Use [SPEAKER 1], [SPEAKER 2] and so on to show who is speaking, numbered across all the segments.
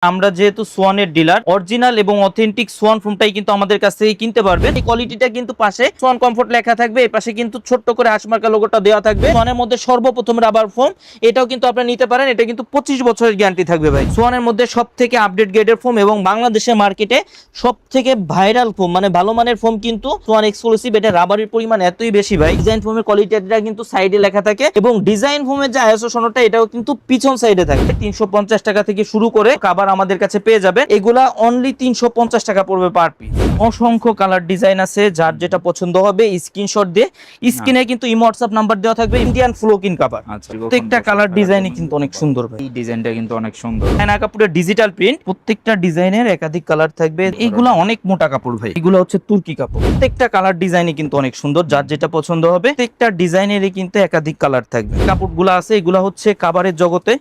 [SPEAKER 1] আমরা যেহেতু সোয়ানের dealer, original এবং অথেন্টিক সোয়ান ফোমটাই কিন্তু আমাদের কাছ থেকে কিনতে পারবেন। এই কোয়ালিটিটা কিন্তু পাশে সোয়ান কমফোর্ট লেখা থাকবে, এই পাশে কিন্তু ছোট্ট করে হাঁসমার্কা লোগোটা দেওয়া থাকবে। সোয়ানের মধ্যে সর্বপ্রথম রাবার ফোম, এটাও কিন্তু আপনি নিতে পারেন। এটা কিন্তু 25 বছরের গ্যারান্টি থাকবে ভাই। সোয়ানের মধ্যে সবথেকে আপডেট গ্রেডের ফোম এবং বাংলাদেশের মার্কেটে সবথেকে ভাইরাল ফোম, মানে ভালো মানের ফোম কিন্তু সোয়ান এক্সক্লুসিভ। এটা রাবারের পরিমাণ এতই বেশি ভাই। ডিজাইন ফোমের কোয়ালিটিটা কিন্তু সাইডে লেখা থাকে এবং ডিজাইন ফোমের যে আইএসও সনদটা এটাও কিন্তু পিছন সাইডে থাকে। 350 টাকা থেকে শুরু করে কভার আমাদের কাছে পেয়ে যাবেন। এগুলা অনলি 350 টাকা পড়বে পার পিস। অসংখ্য কালার ডিজাইন আছে, যার যেটা পছন্দ হবে স্ক্রিনশট দিয়ে স্ক্রিনে কিন্তু ইমো হোয়াটসঅ্যাপ নাম্বার দেওয়া থাকবে। ইন্ডিয়ান ফ্লোকিন কভার, প্রত্যেকটা কালার ডিজাইনই কিন্তু অনেক সুন্দর ভাই।
[SPEAKER 2] এই ডিজাইনটা কিন্তু অনেক সুন্দর।
[SPEAKER 1] চায়না কাপড়ের ডিজিটাল প্রিন্ট, প্রত্যেকটা ডিজাইনের একাধিক কালার থাকবে। এইগুলা অনেক মোটা কাপড় ভাই, এগুলো হচ্ছে তুর্কি কাপড়। প্রত্যেকটা কালার ডিজাইনই কিন্তু অনেক সুন্দর, যার যেটা পছন্দ হবে। প্রত্যেকটা ডিজাইনেরই কিন্তু একাধিক কালার থাকবে। কাপড়গুলো আছে, এগুলা হচ্ছে কাভারের জগতে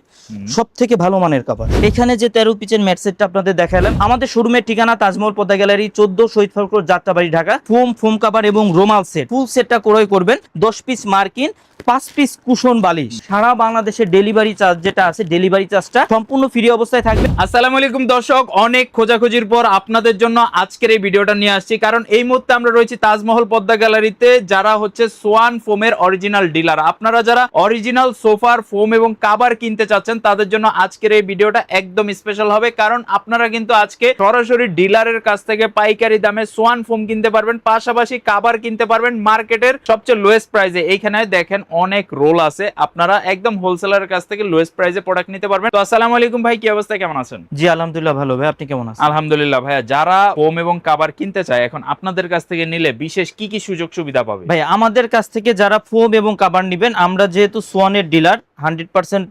[SPEAKER 1] সবথেকে ভালো মানের কাভার। এখানে যে 13 পিচের ম্যাট সেটটা আপনাদের দেখালাম, আমাদের শোরুমের ঠিকানা Taj Mahal Padma gallery 14 Shahid Faruk road, Jatrabari, Dhaka. Foam cover এবং রোমাল সেট ফুল সেটটা ক্রয় করবেন। 10 পিস মার্কিন, 5 পিস কুশন বালিশ। সারা বাংলাদেশের ডেলিভারি চার্জ যেটা আছে, ডেলিভারি চার্জটা সম্পূর্ণ ফ্রি অবস্থায় থাকবে।
[SPEAKER 2] আসসালামু আলাইকুম দর্শক, অনেক খোঁজাখুঁজির পর আপনাদের জন্য আজকের এই ভিডিওটা নিয়ে আসছি, কারণ এই মুহূর্তে আমরা রয়েছি তাজমহল পদ্মা গ্যালারিতে, যারা হচ্ছে সোয়ান ফোমের অরিজিনাল ডিলার। আপনারা যারা অরিজিনাল সোফার ফোম এবং কাভার কিনতে চাচ্ছেন, তাদের জন্য আজকের এই ভিডিওটা একদম স্পেশাল হবে, কারণ আপনারা কিন্তু আজকে সরাসরি ডিলারের কাছ থেকে পাইকারি দামে সোয়ান ফোম কিনতে পারবেন, পাশাপাশি কাভার কিনতে পারবেন মার্কেটের সবচেয়ে লোয়েস্ট প্রাইসে। এইখানে দেখেন অনেক রোল আছে, আপনারা একদম হোলসেলারের কাছ থেকে লোয়েস্ট প্রাইসে প্রোডাক্ট নিতে পারবেন। তো আসসালামু আলাইকুম ভাই, কি অবস্থা, কেমন আছেন?
[SPEAKER 1] জি আলহামদুলিল্লাহ ভালো ভাই, আপনি কেমন আছেন?
[SPEAKER 2] আলহামদুলিল্লাহ ভাইয়া। যারা ফোম এবং কাভার কিনতে চায়, এখন আপনাদের কাছ থেকে নিলে বিশেষ কি কি সুযোগ সুবিধা পাবে?
[SPEAKER 1] ভাই আমাদের কাছ থেকে যারা ফোম এবং কাভার নেবেন, আমরা যেহেতু সোয়ানের ডিলার, 100%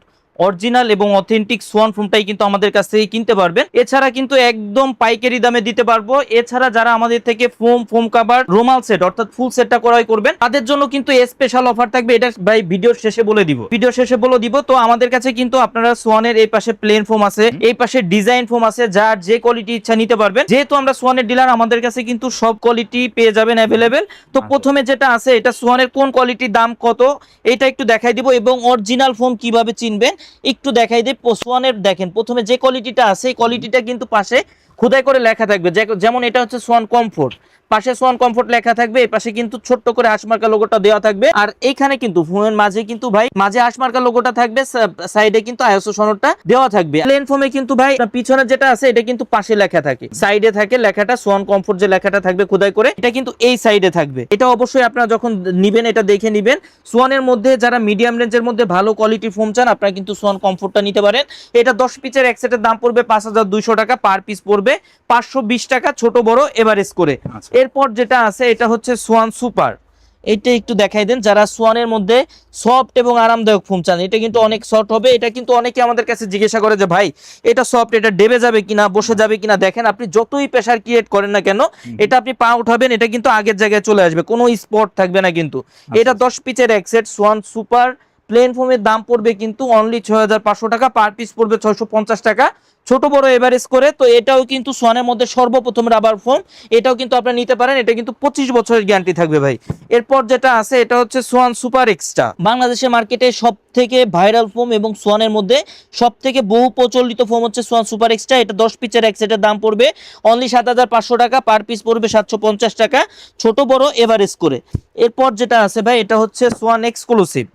[SPEAKER 1] অরিজিনাল এবং অথেন্টিক সোয়ান ফোমটাই কিন্তু আমাদের কাছ থেকে কিনতে পারবেন। এছাড়া কিন্তু একদম পাইকারি দামে দিতে পারবো। এছাড়া যারা আমাদের থেকে ফোম কাভার রোমাল সেট অর্থাৎ ফুল সেটটা ক্রয় করবেন, তাদের জন্য কিন্তু স্পেশাল অফার থাকবে। এটা ভাই ভিডিওর শেষে বলে দিব। তো আমাদের কাছে কিন্তু আপনারা সোয়ানের এই পাশে প্লেন ফোম আছে, এই পাশে ডিজাইন ফোম আছে, যার যে কোয়ালিটি ইচ্ছা নিতে পারবেন। যেহেতু আমরা সোয়ানের ডিলার, আমাদের কাছে কিন্তু সব কোয়ালিটি পেয়ে যাবেন অ্যাভেলেবেল। তো প্রথমে যেটা আছে, এটা সোয়ানের কোন কোয়ালিটির দাম কত এটা একটু দেখাই দিব, এবং অরিজিনাল ফোম কিভাবে চিনবেন একটু দেখাই দিই। সোয়ানের দেখেন প্রথমে যে কোয়ালিটিটা আছে, এই কোয়ালিটিটা কিন্তু পাশে খোদাই করে লেখা থাকবে। যেমন এটা হচ্ছে সোয়ান কমফোর্ট, পাশে সোয়ান কমফোর্ট লেখা থাকবে, এই পাশে কিন্তু ছোট্ট করে হাঁসমার্কা লোগোটা দেওয়া থাকবে। আর এইখানে কিন্তু ফোমের মাঝে কিন্তু ভাই মাঝে হাঁসমার্কা লোগোটা থাকবে, সাইডে কিন্তু আইএসও সনদটা দেওয়া থাকবে। প্লেন ফোমে কিন্তু ভাই পিছনে যেটা আছে, এটা কিন্তু পাশে লেখা থাকে, সাইডে থাকে লেখাটা সোয়ান কমফোর্ট যে লেখাটা থাকবে খোদাই করে, এটা কিন্তু এই সাইডে থাকবে। এটা অবশ্যই আপনারা যখন নিবেন এটা দেখে নিবেন। সোয়ানের মধ্যে যারা মিডিয়াম রেঞ্জের মধ্যে ভালো কোয়ালিটি ফোম চান, আপনারা কিন্তু সোয়ান কমফোর্টটা নিতে পারেন। এটা 10 পিচের এক সেটের দাম পড়বে 5200 টাকা, পার পিস পড়বে 520 টাকা, ছোট বড় এভারেজ করে। এরপর যেটা আছে, এটা হচ্ছে সোয়ান সুপার। এটা একটু দেখাই দেন, যারা সোয়ানের মধ্যে সফট এবং আরামদায়ক ফোম চান। এটা কিন্তু অনেক সফট হবে। এটা কিন্তু অনেকে আমাদের কাছে জিজ্ঞাসা করে যে ভাই এটা সফট, এটা ডেবে যাবে কিনা, বসে যাবে কিনা। দেখেন আপনি যতই প্রেসার ক্রিয়েট করেন না কেন, এটা আপনি পা উঠাবেন, এটা কিন্তু আগের জায়গায় চলে আসবে, কোনো স্পট থাকবে না কিন্তু। এটা 10 পিচের এক সেট সোয়ান সুপার প্লেন ফোমের দাম পড়বে কিন্তু অনলি 6500 টাকা, পার পিস পড়বে 650 টাকা, ছোট বড় এভারেজ করে। তো এটাও কিন্তু সোয়ানের মধ্যে সর্বপ্রথম রাবার ফোম, এটাও কিন্তু আপনি নিতে পারেন। এটা কিন্তু 25 বছরের গ্যারান্টি থাকবে ভাই। এরপর যেটা আছে, এটা হচ্ছে সোয়ান সুপার এক্সট্রা। বাংলাদেশের মার্কেটে সব থেকে ভাইরাল ফোম এবং সোয়ানের মধ্যে সব থেকে বহু প্রচলিত ফোম হচ্ছে সোয়ান সুপার এক্সট্রা। এটা 10 পিচের এক সেটের দাম পড়বে অনলি 7500 টাকা, পার পিস পড়বে 750 টাকা, ছোট বড় এভারেজ করে। এরপর যেটা আছে ভাই, এটা হচ্ছে সোয়ান এক্সক্লুসিভ।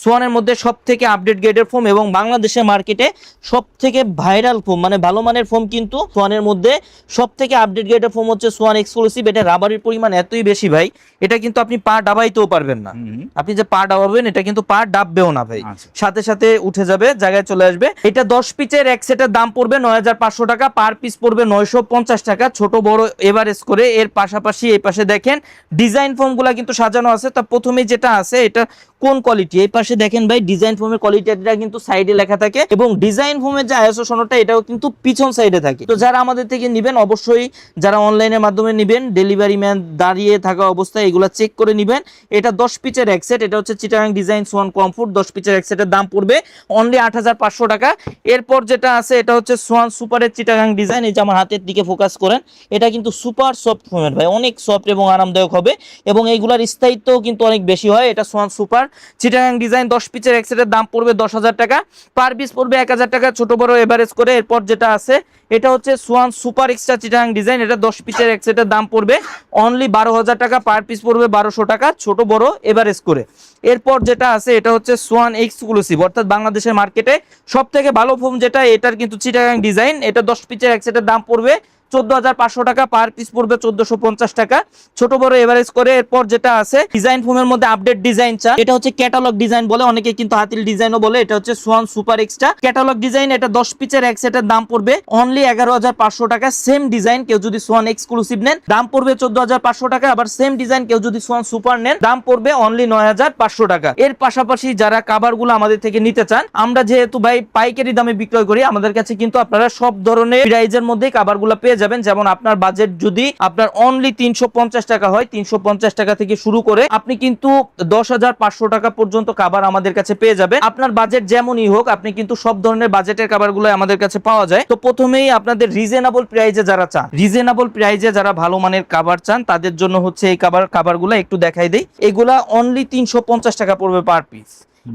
[SPEAKER 1] সোয়ানের মধ্যে সব থেকে আপডেট গ্রেডের ফোম এবং বাংলাদেশের মার্কেটে সব থেকে ভাইরাল ফোম, মানে ভালো মানের ফোম কিন্তু সোয়ানের মধ্যে সব থেকে আপডেট গ্রেডের ফোম হচ্ছে সোয়ান এক্সক্লুসিভ। এটা রাবারের পরিমাণ এতই বেশি ভাই, এটা কিন্তু আপনি পা ডাবাইতেও পারবেন না। আপনি যে পা ডাবাবেন, এটা কিন্তু পা ডাববেও না ভাই, সাথে সাথে উঠে যাবে, জায়গায় চলে আসবে। এটা 10 পিচের এক সেটের দাম পড়বে 9500 টাকা, পার পিস পড়বে 950 টাকা, ছোট বড় এভারেজ করে। এর পাশাপাশি এই পাশে দেখেন ডিজাইন ফোম গুলা কিন্তু সাজানো আছে। তা প্রথমে যেটা আছে, এটা কোন কোয়ালিটি, এই পাশে দেখেন ভাই ডিজাইন ফোমের কোয়ালিটিটা কিন্তু সাইডে লেখা থাকে, এবং ডিজাইন ফোমের যে আইএসও সনদটা এটাও কিন্তু পিছন সাইডে থাকে। তো যারা আমাদের থেকে নেবেন, অবশ্যই যারা অনলাইনের মাধ্যমে নেবেন, ডেলিভারি ম্যান দাঁড়িয়ে থাকা অবস্থায় এগুলো চেক করে নেবেন। এটা 10 পিচের এক সেট, এটা হচ্ছে চিটাগাং ডিজাইন সোয়ান কমফোর্ট, 10 পিচের এক সেটের দাম পড়বে অনলি 8500 টাকা। এরপর যেটা আছে, এটা হচ্ছে সোয়ান সুপারের চিটাগাং ডিজাইন। এই যে আমার হাতের দিকে ফোকাস করেন, এটা কিন্তু সুপার সফট ফোমের ভাই, অনেক সফট এবং আরামদায়ক হবে, এবং এইগুলার স্থায়িত্বও কিন্তু অনেক বেশি হয়। এটা সোয়ান সুপার চিটাগাং ডিজাইন 10 পিসের এক সেটের দাম পড়বে 10,000 টাকা, পার পিস পড়বে 1,000 টাকা, ছোট বড় এভারেজ করে। এরপর যেটা আছে এটা হচ্ছে Schwann super extra Chittagong design, এটা 10 পিসের এক সেটের দাম পড়বে অনলি 12,000 টাকা, পার পিস পড়বে 1200 টাকা, ছোট বড় এভারেজ করে। এরপর যেটা আছে এটা হচ্ছে সোয়ান এক্সক্লুসিভ, অর্থাৎ বাংলাদেশের মার্কেটে সব থেকে ভালো ফোম যেটা, এটার কিন্তু চিটাগাং ডিজাইন, এটা 10 পিসের এক সেটের দাম পড়বে 14,500 টাকা, পার পিস পড়বে 1450 টাকা, ছোট বড় এভারেজ করে। এরপর যেটা আছে ডিজাইন ফোমের মধ্যে আপডেট ডিজাইন চা, এটা হচ্ছে ক্যাটালগ ডিজাইন বলে, অনেকে কিন্তু হাতিল ডিজাইনও বলে। এটা হচ্ছে Schwann super extra catalogue design, এটা 10 পিসের এক সেটের দাম পড়বে অনলি 11,500 টাকা। সেম ডিজাইন কেউ যদি সোয়ান এক্সক্লুসিভ নেন দাম পড়বে 14,500 টাকা, আবার সেম ডিজাইন কেউ যদি সোয়ান সুপার নেন দাম পড়বে অনলি 9,500 টাকা। এর পাশাপাশি যারা কাভার গুলো আমাদের থেকে নিতে চান, আমরা যেহেতু ভাই পাইকারি দামে বিক্রয় করি, আমাদের কাছে কিন্তু আপনারা সব ধরনের প্রাইজের মধ্যে কাভার গুলো পেয়ে যাবেন। যেমন আপনার বাজেট যদি আপনার অনলি 350 টাকা হয়, 350 টাকা থেকে শুরু করে আপনি কিন্তু 10,500 টাকা পর্যন্ত কাভার আমাদের কাছে পেয়ে যাবেন। আপনার বাজেট যেমনই হোক, আপনি কিন্তু সব ধরনের বাজেটের কাভার গুলো আমাদের কাছে পাওয়া যায়। তো প্রথমেই আপনাদের রিজনেবল প্রাইজে যারা চান, রিজনেবল প্রাইজে যারা ভালো মানের কাভার চান, তাদের জন্য হচ্ছে এই কাভার গুলো একটু দেখাই দেই। এগুলা অনলি 350 টাকা পড়বে পার পিস।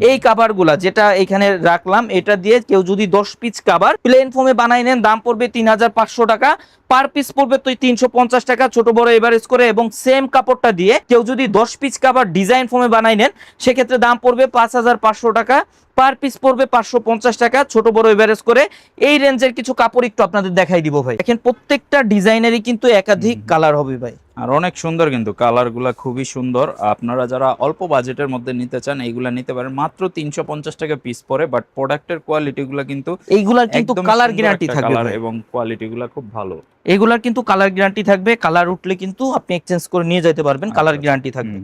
[SPEAKER 1] এই কাভার গুলা যেটা এখানে রাখলাম, এটা দিয়ে কেউ যদি 10 পিস কাভার প্লেন ফোমে বানাই নেন দাম পড়বে 3,500 টাকা, পার পিস পড়বে তো 350 টাকা, ছোট বড় এভারেজ করে। এবং সেম কাপড়টা দিয়ে কেউ যদি 10 পিস কাভার ডিজাইন ফোমে বানাই নেন, সেক্ষেত্রে দাম পড়বে 5,500 টাকা, পার পিস পড়বে 550 টাকা, ছোট বড় এভারেজ করে। এই রেঞ্জের কিছু কাপড় একটু আপনাদের দেখাই দিব ভাই। দেখেন প্রত্যেকটা ডিজাইনেরই কিন্তু একাধিক কালার হবে ভাই,
[SPEAKER 2] আর অনেক সুন্দর, কিন্তু কালার গুলা খুবই সুন্দর। আপনারা যারা অল্প বাজেটের মধ্যে নিতে চান এইগুলা নিতে পারেন, মাত্র 350 টাকা পিস পরে। বাট প্রোডাক্টের কোয়ালিটি গুলা কিন্তু
[SPEAKER 1] এইগুলার কিন্তু
[SPEAKER 2] একদম
[SPEAKER 1] কালার
[SPEAKER 2] সুন্দর
[SPEAKER 1] গ্যারান্টি
[SPEAKER 2] একটা
[SPEAKER 1] থাকবে
[SPEAKER 2] কালার
[SPEAKER 1] ভাই।
[SPEAKER 2] এবং কোয়ালিটি গুলা খুব ভালো।
[SPEAKER 1] এগুলার কিন্তু কালার গ্যারান্টি থাকবে, কালার উঠলে কিন্তু আপনি এক্সচেঞ্জ করে নিয়ে যেতে পারবেন, কালার গ্যারান্টি থাকবে।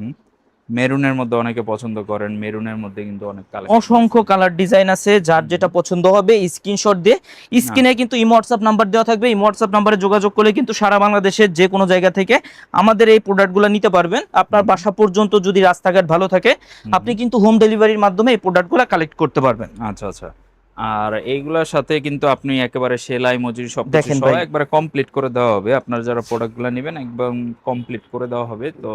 [SPEAKER 2] মেরুনের মধ্যে অনেকে পছন্দ করেন, মেরুনের মধ্যে কিন্তু অনেক কালার,
[SPEAKER 1] অসংখ্য কালার ডিজাইন আছে, যার যেটা পছন্দ হবে স্ক্রিনশট দিয়ে, স্ক্রিনে কিন্তু ইমো হোয়াটসঅ্যাপ নাম্বার দেওয়া থাকবে, ইমো হোয়াটসঅ্যাপ নাম্বারে যোগাযোগ করলে কিন্তু সারা বাংলাদেশের যে কোনো জায়গা থেকে আমাদের এই প্রোডাক্টগুলো নিতে পারবেন। আপনার বাসা পর্যন্ত যদি রাস্তাঘাট ভালো থাকে, আপনি কিন্তু হোম ডেলিভারির মাধ্যমে এই প্রোডাক্টগুলো কালেক্ট করতে পারবেন।
[SPEAKER 2] আচ্ছা আচ্ছা। আর এইগুলোর সাথে কিন্তু আপনি একেবারে সেলাই মজুরি সব
[SPEAKER 1] দেখেন
[SPEAKER 2] সহ
[SPEAKER 1] ভাই,
[SPEAKER 2] একবারে কমপ্লিট করে দেওয়া হবে। আপনার যারা প্রোডাক্টগুলো নেবেন একদম কমপ্লিট করে দেওয়া হবে। তো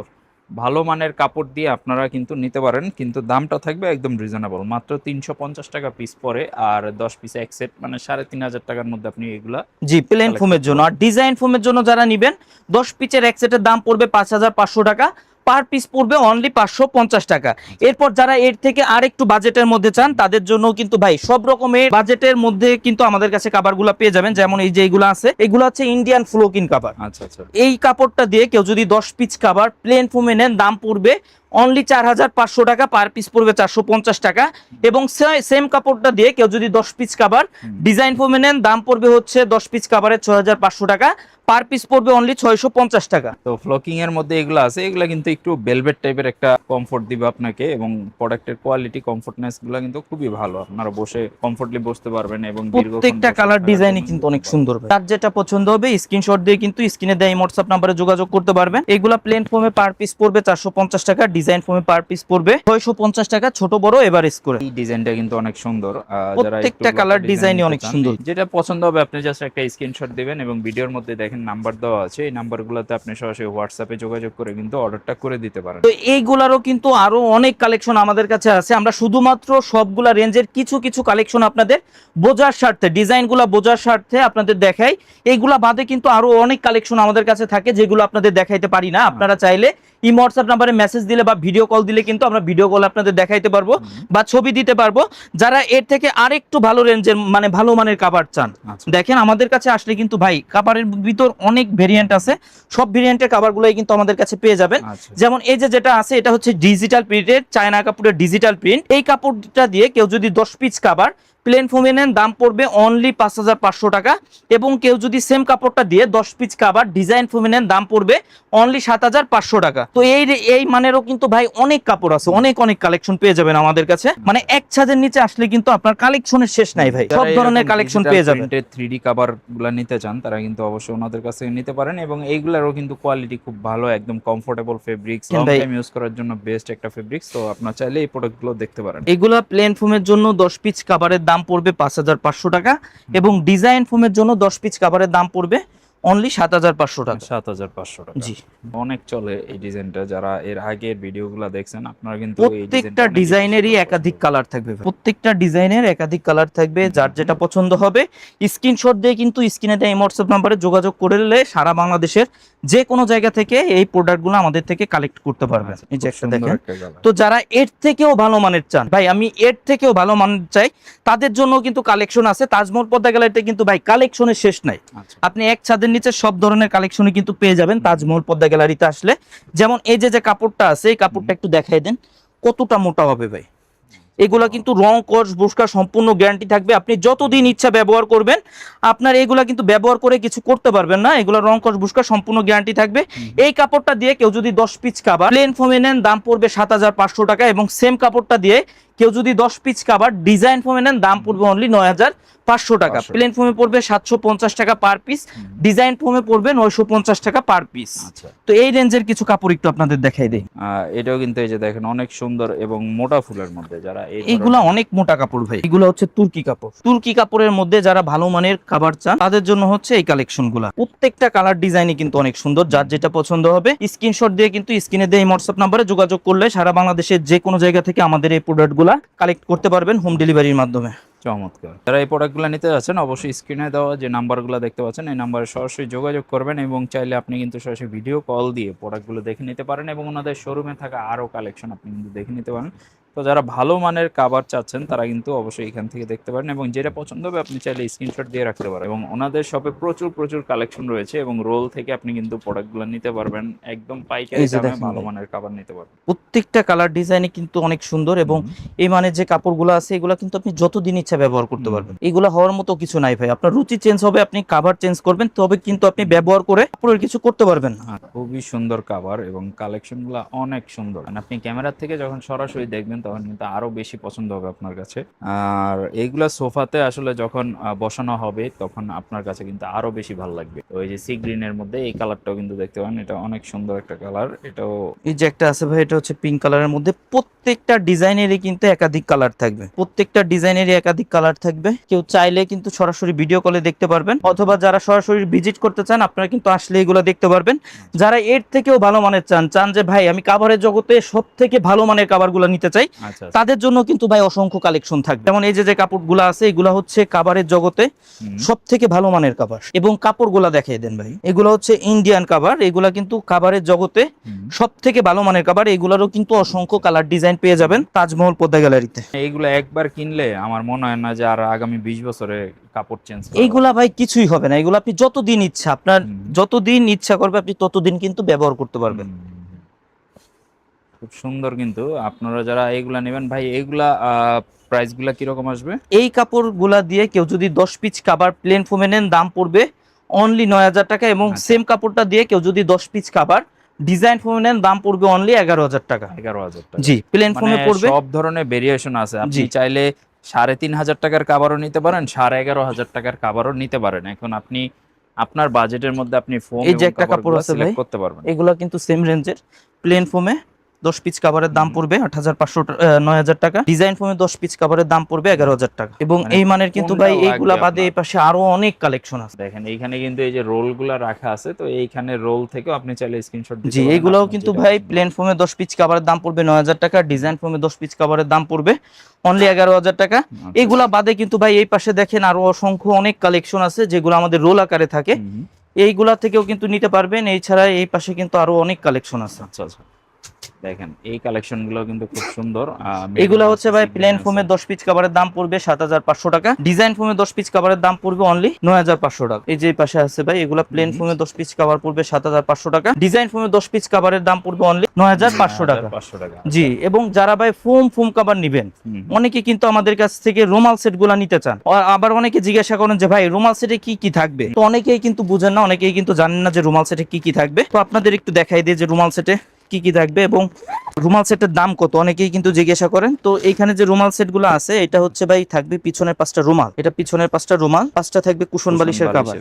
[SPEAKER 2] ভালো মানের কাপড় দিয়ে আপনারা কিন্তু নিতে পারেন, কিন্তু দামটা থাকবে একদম রিজনেবল, মাত্র 350 টাকা পিস পরে। আর 10 পিস এক সেট মানে 3,500 টাকার মধ্যে আপনি এগুলা
[SPEAKER 1] জি প্লেন ফোমের জন্য। আর ডিজাইন ফোমের জন্য যারা নিবেন, 10 পিসের এক সেটের দাম পড়বে 5,500 টাকা, পার পিস পড়বে অনলি 550 টাকা। এরপর যারা এর থেকে আর একটু বাজেটের মধ্যে চান, তাদের জন্য কিন্তু ভাই সব রকমের বাজেটের মধ্যে কিন্তু আমাদের কাছে কাভারগুলো পেয়ে যাবেন। যেমন এই যে এইগুলো আছে, এগুলো হচ্ছে ইন্ডিয়ান ফ্লোকিন কাভার।
[SPEAKER 2] আচ্ছা আচ্ছা।
[SPEAKER 1] এই কাপড়টা দিয়ে কেউ যদি 10 পিস কাভার প্লেন ফোমে নেন দাম পড়বে অনলি 4,500 টাকা, পার পিস পড়বে 450 টাকা। এবং সেম কাপড়টা দিয়ে কেউ যদি 10 পিস কাভার ডিজাইন ফোমে নেন দাম পড়বে হচ্ছে 10 পিস কাভারের 6,500 টাকা, পার পিস পড়বে অনলি 650 টাকা।
[SPEAKER 2] তো ফ্লোকিং এর মধ্যে এগুলো আছে, এগুলো কিন্তু একটু ভেলভেট টাইপের একটা কমফোর্ট দিবে আপনাকে, এবং প্রোডাক্টের কোয়ালিটি কমফোর্টনেস গুলো কিন্তু খুবই ভালো। আপনারা বসে কমফোর্টলি বসতে পারবেন এবং
[SPEAKER 1] প্রত্যেকটা কালার ডিজাইনই কিন্তু অনেক সুন্দর। তার যেটা পছন্দ হবে স্ক্রিনশট দিয়ে কিন্তু স্ক্রিনে দেয় হোয়াটসঅ্যাপ নাম্বারে যোগাযোগ করতে পারবেন। এগুলা প্লেন ফোমে পার পিস পড়বে 450 টাকা, ডিজাইন ফোমে পার পিস পড়বে 650 টাকা, ছোট বড় এভারেজ করে।
[SPEAKER 2] এই ডিজাইনটা কিন্তু অনেক সুন্দর,
[SPEAKER 1] প্রত্যেকটা কালার ডিজাইনই অনেক সুন্দর।
[SPEAKER 2] যেটা পছন্দ হবে আপনি জাস্ট একটা স্ক্রিনশট দিবেন, এবং ভিডিওর মধ্যে দেখেন নাম্বার দেওয়া আছে, এই নাম্বারগুলোতে আপনি সরাসরি হোয়াটসঅ্যাপে যোগাযোগ করে কিন্তু অর্ডারটা করে দিতে পারেন।
[SPEAKER 1] তো এইগুলারও কিন্তু আরো অনেক কালেকশন আমাদের কাছে আছে। আমরা শুধুমাত্র সবগুলা রেঞ্জের কিছু কিছু কালেকশন আপনাদের বোঝার স্বার্থে, ডিজাইনগুলো বোঝার স্বার্থে আপনাদের দেখাই। এইগুলা বাদে কিন্তু আরো অনেক কালেকশন আমাদের কাছে থাকে যেগুলো আপনাদের দেখাইতে পারি না। আপনারা চাইলে ইমো হোয়াটসঅ্যাপ নাম্বারে মেসেজ দিলে বা ভিডিও কল দিলে কিন্তু আমরা ভিডিও কল আপনাদের দেখাইতে পারবো বা ছবি দিতে পারবো। যারা এর থেকে আরেকটু ভালো রেঞ্জের মানে ভালো মানের কাভার চান, দেখেন আমাদের কাছে আসলে কিন্তু ভাই কাভারের ভিতর অনেক ভেরিয়েন্ট আছে, সব ভেরিয়েন্টের কাভারগুলোই কিন্তু আমাদের কাছে পেয়ে যাবেন। যেমন এই যে যেটা আছে, এটা হচ্ছে ডিজিটাল প্রিন্টের চায়না কাপড়ের ডিজিটাল প্রিন্ট। এই কাপড়টা দিয়ে কেউ যদি 10 পিস কাভার প্লেন ফোমে নেন দাম পড়বে অনলি 5,500 টাকা, এবং কেউ যদি সেম কাপড়টা দিয়ে 10 পিস কাভার ডিজাইন ফোমে নেন দাম পড়বে অনলি 7,500 টাকা। তো এই মানেরও কিন্তু ভাই অনেক কাপড় আছে, অনেক কালেকশন পেয়ে যাবেন আমাদের কাছে। মানে এক ছাদের নিচে আসলে কিন্তু আপনার কালেকশনের শেষ নাই ভাই, সব ধরনের কালেকশন পেয়ে যাবেন।
[SPEAKER 2] 3D কভার গুলা নিতে চান তারা কিন্তু অবশ্যই ওনাদের কাছে নিতে পারেন, এবং এইগুলারও কিন্তু কোয়ালিটি খুব ভালো, একদম comfortable fabrics, long time use করার জন্য বেস্ট একটা ফেব্রিক্স। তো আপনারা চাইলে এই প্রোডাক্টগুলো দেখতে পারেন।
[SPEAKER 1] এগুলা প্লেন ফোমের জন্য 10 পিস কাভারের দাম পড়বে 5,500 টাকা, এবং ডিজাইন ফোমের জন্য 10 পিস কাভারের দাম পড়বে অনলি 7500 টাকা।
[SPEAKER 2] 7500 টাকা।
[SPEAKER 1] জি,
[SPEAKER 2] অনেক চলে এই ডিজাইনটা, যারা এর আগের ভিডিওগুলো দেখছেন আপনারা কিন্তু এই
[SPEAKER 1] প্রত্যেকটা ডিজাইনেরই একাধিক কালার থাকবে, প্রত্যেকটা ডিজাইনের একাধিক কালার থাকবে। যার যেটা পছন্দ হবে স্ক্রিনশট দিয়ে কিন্তু স্ক্রিনে দেওয়া এই হোয়াটসঅ্যাপ নাম্বারে যোগাযোগ করলে সারা বাংলাদেশের যে কোনো জায়গা থেকে এই প্রোডাক্টগুলো আমাদের থেকে কালেক্ট করতে পারবেন। এই যে একটা দেখেন। তো যারা এর থেকেও ভালো মানের চান, ভাই আমি এর থেকেও ভালো মানের চাই, তাদের জন্য কিন্তু কালেকশন আছে। তাজমহল পদ্মা গ্যালারিতে কিন্তু ভাই কালেকশনের শেষ নাই। আপনি এক ছাদের নিচে সব ধরনের কালেকশনই কিন্তু পেয়ে যাবেন তাজমহল পদ্মা গ্যালারিতে আসলে। যেমন এই যে কাপড়টা আছে, এই কাপড়টা একটু দেখাই দেন কতটা মোটা হবে ভাই। এগুলা কিন্তু রং কস বুস্কা সম্পূর্ণ গ্যারান্টি থাকবে। আপনি যতদিন ইচ্ছা ব্যবহার করবেন, আপনার এগুলা কিন্তু ব্যবহার করে কিছু করতে পারবেন না। এগুলা রং কস বুস্কা সম্পূর্ণ গ্যারান্টি থাকবে। এই কাপড়টা দিয়ে কেউ যদি 10 পিস কাভার প্লেন ফোমে নেন, দাম পড়বে 7500 টাকা। এবং সেম কাপড়টা দিয়ে কেউ যদি 10 পিস কাভার ডিজাইন ফোমে নেন, দাম পড়বে অনলি 9500 টাকা। প্লেন ফোমে পড়বে 750 টাকা পার পিস, ডিজাইন ফোমে পড়বে 950 টাকা পার পিস। তো এই রেঞ্জের কিছু কাপড় একটু আপনাদের দেখাই দেই।
[SPEAKER 2] এটাও কিন্তু এই যে দেখেন অনেক সুন্দর এবং মোটা ফুলের মধ্যে, যারা
[SPEAKER 1] এইগুলা অনেক মোটা কাপড় ভাই। এগুলো হচ্ছে তুর্কি কাপড়। তুর্কি কাপড়ের মধ্যে যারা ভালো মানের কাভার চান তাদের জন্য হচ্ছে এই কালেকশন গুলা। প্রত্যেকটা কালার ডিজাইনই কিন্তু অনেক সুন্দর। যার যেটা পছন্দ হবে স্ক্রিনশট দিয়ে কিন্তু স্ক্রিনে দিয়ে হোয়াটসঅ্যাপ নাম্বারে যোগাযোগ করলে সারা বাংলাদেশের যে কোনো জায়গা থেকে আমাদের এই প্রোডাক্ট গুলা কালেক্ট করতে পারবেন হোম ডেলিভারির মাধ্যমে।
[SPEAKER 2] চমৎকার। যারা এই প্রোডাক্টগুলো নিতে যাচ্ছেন অবশ্যই স্ক্রিনে দেওয়া যে নাম্বারগুলো দেখতে পাচ্ছেন এই নাম্বারে সরাসরি যোগাযোগ করবেন, এবং চাইলে আপনি কিন্তু সরাসরি ভিডিও কল দিয়ে প্রোডাক্টগুলো দেখে নিতে পারেন, এবং ওনাদের শোরুমে থাকা আরও কালেকশন আপনি কিন্তু দেখে নিতে পারেন। তো যারা ভালো মানের কাভার চাচ্ছেন তারা কিন্তু অবশ্যই এখান থেকে দেখতে পারেন, এবং যেটা পছন্দ হবে আপনি চাইলে স্ক্রিনশট দিয়ে রাখতে পারেন। এবং ওনাদের শপে প্রচুর কালেকশন রয়েছে, এবং রোল থেকে আপনি কিন্তু প্রোডাক্টগুলো নিতে পারবেন, একদম পাইকারি দামে ভালো মানের কাভার নিতে পারবেন।
[SPEAKER 1] প্রত্যেকটা কালার ডিজাইনে কিন্তু অনেক সুন্দর, এবং এই মানের যে কাপড়গুলো আছে এগুলো কিন্তু আপনি যতদিন ইচ্ছা ব্যবহার করতে পারবেন। এগুলো হওয়ার মতো কিছু নাই ভাই। আপনার রুচি চেঞ্জ হবে, আপনি কাভার চেঞ্জ করবেন, তবে কিন্তু আপনি ব্যবহার করে কাপড়ের কিছু করতে পারবেন না।
[SPEAKER 2] খুবই সুন্দর কাভার এবং কালেকশনগুলো অনেক সুন্দর। আপনি ক্যামেরার থেকে যখন সরাসরি দেখবেন তখন কিন্তু আরো বেশি পছন্দ হবে আপনার কাছে। আর এইগুলা সোফাতে আসলে যখন বসানো হবে তখন আপনার কাছে কিন্তু আরো বেশি ভালো লাগবে। তো এই যে সি গ্রিনের মধ্যে এই কালারটাও কিন্তু দেখতে পারেন, এটা অনেক সুন্দর একটা কালার। এটাও
[SPEAKER 1] এই যে একটা আছে ভাই, এটা হচ্ছে পিঙ্ক কালারের মধ্যে। প্রত্যেকটা ডিজাইনেরই কিন্তু একাধিক কালার থাকবে, প্রত্যেকটা ডিজাইনেরই একাধিক কালার থাকবে। কেউ চাইলে কিন্তু সরাসরি ভিডিও কলে দেখতে পারবেন, অথবা যারা সরাসরি ভিজিট করতে চান আপনারা কিন্তু আসলে এগুলো দেখতে পারবেন। যারা এর থেকেও ভালো মানের চান যে ভাই আমি কাভারের জগতে সব থেকে ভালো মানের কাভারগুলো নিতে চাই, তাদের জন্য কিন্তু ভাই অসংখ্য কালেকশন থাকবে। যেমন এই যে কাপড়গুলো আছে এগুলো হচ্ছে কাভারের জগতে সব থেকে ভালো মানের কাভার। এবং কাপড়গুলা দেখিয়ে দেন ভাই, এগুলো হচ্ছে ইন্ডিয়ান কাভার। এগুলা কিন্তু কাভারের জগতে সব থেকে ভালো মানের কাভার। এগুলারও কিন্তু অসংখ্য কালার ডিজাইন পেয়ে যাবেন তাজমহল পদ্মা গ্যালারিতে।
[SPEAKER 2] এইগুলো একবার কিনলে আমার মনে হয় না যে আর আগামী 20 বছরে কাপড় চেঞ্জ করবে।
[SPEAKER 1] এইগুলা ভাই কিছুই হবে না। এগুলো আপনি যতদিন ইচ্ছা, আপনার যতদিন ইচ্ছা করবে আপনি ততদিন কিন্তু ব্যবহার করতে পারবেন।
[SPEAKER 2] খুব সুন্দর। কিন্তু আপনারা যারা এইগুলা নেবেন ভাই, এইগুলা প্রাইসগুলা কিরকম আসবে?
[SPEAKER 1] এই কাপড়গুলা দিয়ে কেউ যদি 10 পিস কাভার প্লেন ফোমে নেন, দাম পড়বে অনলি 9000 টাকা। এবং সেম কাপড়টা দিয়ে কেউ যদি 10 পিস কাভার ডিজাইন ফোমে নেন, দাম পড়বে অনলি 11000 টাকা।
[SPEAKER 2] 11000 টাকা।
[SPEAKER 1] জি, প্লেন ফোমে পড়বে।
[SPEAKER 2] সব ধরনের ভেরিয়েশন আছে। আপনি চাইলে 3500 টাকার কাভারও নিতে পারেন, 11500 টাকার কাভারও নিতে পারেন। এখন আপনি আপনার বাজেটের মধ্যে আপনি ফোম
[SPEAKER 1] এই যে একটা কাপড় আছে ভাই,
[SPEAKER 2] করতে পারবেন।
[SPEAKER 1] এগুলা কিন্তু সেম রেঞ্জের। প্লেন ফোমে 10 পিস কাভারের দাম পড়বে 9000 টাকা। ডিজাইন ফোমে 10 পিস কাভারের দাম পড়বে 11000 টাকা। এবং এই মানের কিন্তু ভাই এইগুলা বাদে এই পাশে আরো অনেক কালেকশন আছে।
[SPEAKER 2] দেখেন এইখানে কিন্তু এই যে রোলগুলা রাখা আছে, তো এইখানে রোল থেকেও আপনি চাইলে স্ক্রিনশট দিতে পারেন।
[SPEAKER 1] জি, এইগুলাও কিন্তু ভাই প্লেন ফোমে 10 পিস কাভারের দাম পড়বে 9000 টাকা। ডিজাইন ফোমে 10 পিস কাভারের দাম পড়বে অনলি 11000 টাকা। এগুলা বাদে কিন্তু ভাই এই পাশে দেখেন আরো অসংখ্য অনেক কালেকশন আছে যেগুলো আমাদের রোল আকারে থাকে। এইগুলা থেকেও কিন্তু নিতে পারবেন। এছাড়া এই পাশে কিন্তু আরো অনেক কালেকশন আছে।
[SPEAKER 2] আচ্ছা, দেখেন এই কালেকশনগুলো কিন্তু খুব সুন্দর।
[SPEAKER 1] এগুলা হচ্ছে ভাই প্লেন ফোমে 10 পিস কাভারের দাম পড়বে 7500 টাকা। ডিজাইন ফোমে 10 পিস কাভারের দাম পড়বে অনলি 9500 টাকা। এই যে পাশে আছে ভাই, এগুলা প্লেন ফোমে 10 পিস কভার পড়বে 7500 টাকা। ডিজাইন ফোমে 10 পিস কভারের দাম পড়বে অনলি 9500 টাকা। জি, এবং যারা ভাই ফোম কভার নেবেন, অনেকে কিন্তু আমাদের কাছ থেকে রুমাল সেটগুলো নিতে চান। আবার অনেকে জিজ্ঞাসা করেন যে ভাই রুমাল সেটে কি কি থাকবে। তো অনেকেই কিন্তু বুঝেন না, অনেকেই কিন্তু জানেন না যে রুমাল সেটে কি কি থাকবে। তো আপনাদের একটু দেখাই দিই যে রুমাল সেটে কি কি থাকবে এবং রুমাল সেটের দাম কত, অনেকেই কিন্তু জিজ্ঞাসা করেন। তো এইখানে যে রুমাল সেটগুলো আছে, এটা হচ্ছে ভাই থাকবে পিছনের 5টা রুমাল, এটা পিছনের 5টা রুমাল, 5টা থাকবে কুশন বালিশের কভার।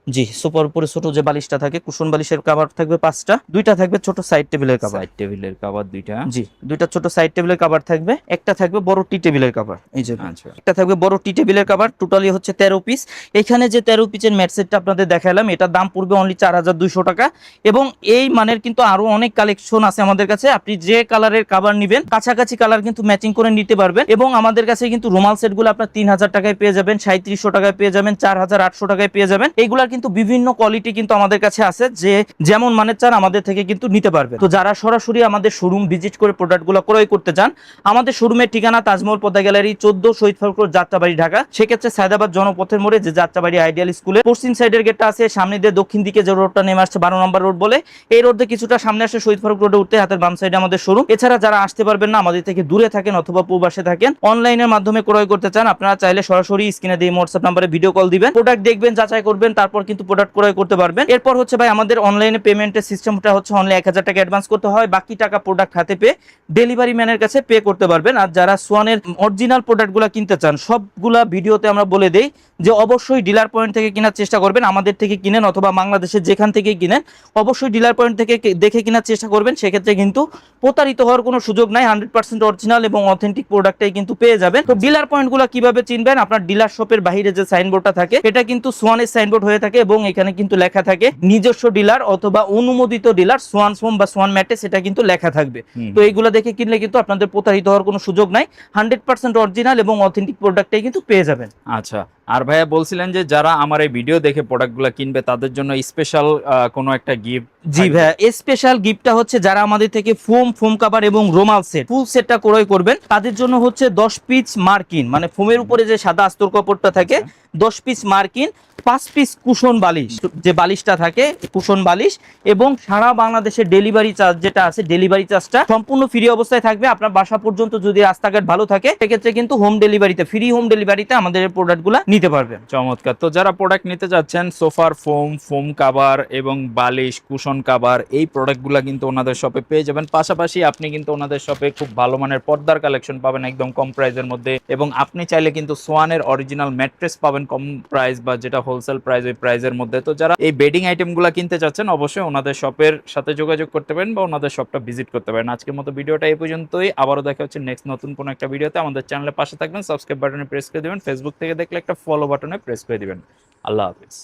[SPEAKER 1] জি, সোফার উপরে ছোট যে বালিশটা থাকে, কুশন বালিশের কভার থাকবে 5টা, 2টা থাকবে ছোট সাইড টেবিলের কভার।
[SPEAKER 2] সাইড টেবিলের কভার 2টা।
[SPEAKER 1] জি, 2টা ছোট সাইড টেবিলের কভার থাকবে, একটা থাকবে বড় টি টেবিলের কভার। এই যে
[SPEAKER 2] আচ্ছা
[SPEAKER 1] একটা থাকবে বড় টি টেবিলের কভার, টোটালি হচ্ছে 13 পিস। এখানে যে 13 পিসের ম্যাট সেটটা আপনাদের দেখালাম, এটার দাম পড়বে অনলি 4200 টাকা। এবং এই মানের কিন্তু আরো অনেক কালেকশন আছে আমাদের কাছে। আপনি যে কালারের কভার নেবেন, কাছাকাছি কালার কিন্তু ম্যাচিং করে নিতে পারবেন। এবং আমাদের কাছে কিন্তু রুমাল সেটগুলো আপনার 3000 টাকায় পেয়ে যাবেন, 3700 টাকায় পেয়ে যাবেন, 4800 টাকায় পেয়ে যাবেন। এইগুলার কিন্তু বিভিন্ন কোয়ালিটি কিন্তু আমাদের কাছে আছে, যে যেমন মানের চান আমাদের থেকে কিন্তু নিতে পারবেন। তো যারা সরাসরি আমাদের শোরুম ভিজিট করে প্রোডাক্টগুলো ক্রয় করতে চান, আমাদের শোরুমের ঠিকানা তাজমহল পদ্মা গ্যালারি 14 শহীদ ফারুক রোড, যাত্রাবাড়ি, ঢাকা। সেক্ষেত্রে সায়দাবাদ জনপথের মোড়ে যে যাত্রাবাড়ি আইডিয়াল স্কুলের পশ্চিম সাইডের গেটটা আছে, সামনে দিয়ে দক্ষিণ দিকে যে রোডটা নেমে আসছে 12 নম্বর রোড বলে, এই রোড দিয়ে কিছুটা সামনে আসে শহীদ ফারুক রোডে উঠতে হাতের বাম সাইডে আমাদের শোরুম। এছাড়া যারা আসতে পারবেন না, আমাদের থেকে দূরে থাকেন অথবা প্রবাসে থাকেন, অনলাইনের মাধ্যমে ক্রয় করতে চান, আপনারা চাইলে সরাসরি স্ক্রিনে দিয়ে হোয়াটসঅ্যাপ নম্বরে ভিডিও কল দিবেন, প্রোডাক্ট দেখবেন, যাচাই করবেন, তারপর কিন্তু প্রোডাক্ট ক্রয় করতে পারবেন। এরপর হচ্ছে ভাই আমাদের অনলাইনে পেমেন্টের সিস্টেমটা হচ্ছে অনলি 1000 টাকা অ্যাডভান্স করতে হয়, বাকি টাকা প্রোডাক্ট হাতে পেয়ে ডেলিভারি ম্যানের কাছে পে করতে পারবেন। আর যারা সোয়ানের অরিজিনাল প্রোডাক্টগুলো কিনতে চান, সবগুলা ভিডিওতে আমরা বলে দেই যে অবশ্যই ডিলার পয়েন্ট থেকে কেনার চেষ্টা করবেন। আমাদের থেকে কিনেন অথবা বাংলাদেশের যেখান থেকে কিনেন, অবশ্যই ডিলার পয়েন্ট থেকে দেখে কেনার চেষ্টা করবেন। সেক্ষেত্রে কিন্তু প্রতারিত হওয়ার কোনো সুযোগ নাই, 100% অরিজিনাল এবং অথেন্টিক প্রোডাক্টটাই কিন্তু পেয়ে যাবেন। তো ডিলার পয়েন্টগুলো কিভাবে চিনবেন? আপনার ডিলার শপের বাইরে যে সাইনবোর্ডটা থাকে, এটা কিন্তু সোয়ানের সাইনবোর্ড হয়ে থাকে এবং এখানে কিন্তু লেখা থাকে নিজস্ব ডিলার অথবা অনুমোদিত ডিলার সোয়ান ফোম বা সোয়ান ম্যাটে, সেটা কিন্তু লেখা থাকবে। তো এইগুলো দেখে কিনলে কিন্তু আপনাদের প্রতারিত হওয়ার কোনো সুযোগ নাই, 100% অরিজিনাল এবং অথেন্টিক প্রোডাক্টটাই কিন্তু পেয়ে যাবেন।
[SPEAKER 2] আচ্ছা, আর ভাইয়া বলছিলেন যে যারা আমার এই ভিডিও দেখে প্রোডাক্টগুলো কিনবে তাদের জন্য স্পেশাল কোনো একটা গিফট।
[SPEAKER 1] জি ভাইয়া, স্পেশাল গিফটটা হচ্ছে যারা আমাদের থেকে ফোম কভার এবং রুমাল সেট ফুল সেটটা ক্রয় করবেন, তাদের জন্য হচ্ছে 10 পিস মার্কিন, মানে ফোমের উপরে যে সাদা আস্তর কাপড়টা থাকে, 10 পিস মার্কিন, 5 পিস কুশন বালিশ, যে বালিশটা থাকে কুশন বালিশ, এবং সারা বাংলাদেশের ডেলিভারি চার্জ যেটা আছে, ডেলিভারি চার্জটা সম্পূর্ণ ফ্রি অবস্থায় থাকবে। আপনার বাসা পর্যন্ত যদি রাস্তাঘাট ভালো থাকে, সেক্ষেত্রে কিন্তু হোম ডেলিভারিতে, ফ্রি হোম ডেলিভারিতে আমাদের এই প্রোডাক্টগুলো নিতে পারবেন।
[SPEAKER 2] চমৎকার। তো যারা প্রোডাক্ট নিতে যাচ্ছেন, সোফার ফোম কাভার এবং বালিশ, কুশন কাভার, এই প্রোডাক্টগুলো কিন্তু ওনাদের শপে পেয়ে যাবেন। পাশাপাশি আপনি কিন্তু ওনাদের শপে খুব ভালো মানের পর্দার কালেকশন পাবেন একদম কম প্রাইসের মধ্যে, এবং আপনি চাইলে কিন্তু সোয়ানের অরিজিনাল ম্যাট্রেস পাবেন কম প্রাইস বা যেটা হোলসেল প্রাইস, ওই প্রাইসের মধ্যে। তো যারা এই বেডিং আইটেমগুলো কিনতে চাচ্ছেন, অবশ্যই ওনাদের শপের সাথে যোগাযোগ করতে পারেন বা ওনাদের শপটা ভিজিট করতে পারেন। আজকের মতো ভিডিওটা এই পর্যন্তই, আবারও দেখা হচ্ছে নেক্সট নতুন কোনো একটা ভিডিওতে। আমাদের চ্যানেলের পাশে থাকবেন, সাবস্ক্রাইব বাটনে প্রেস করে দিবেন, ফেসবুক থেকে দেখলে একটা ফলো বাটনে প্রেস করে দিবেন। আল্লাহ হাফিজ।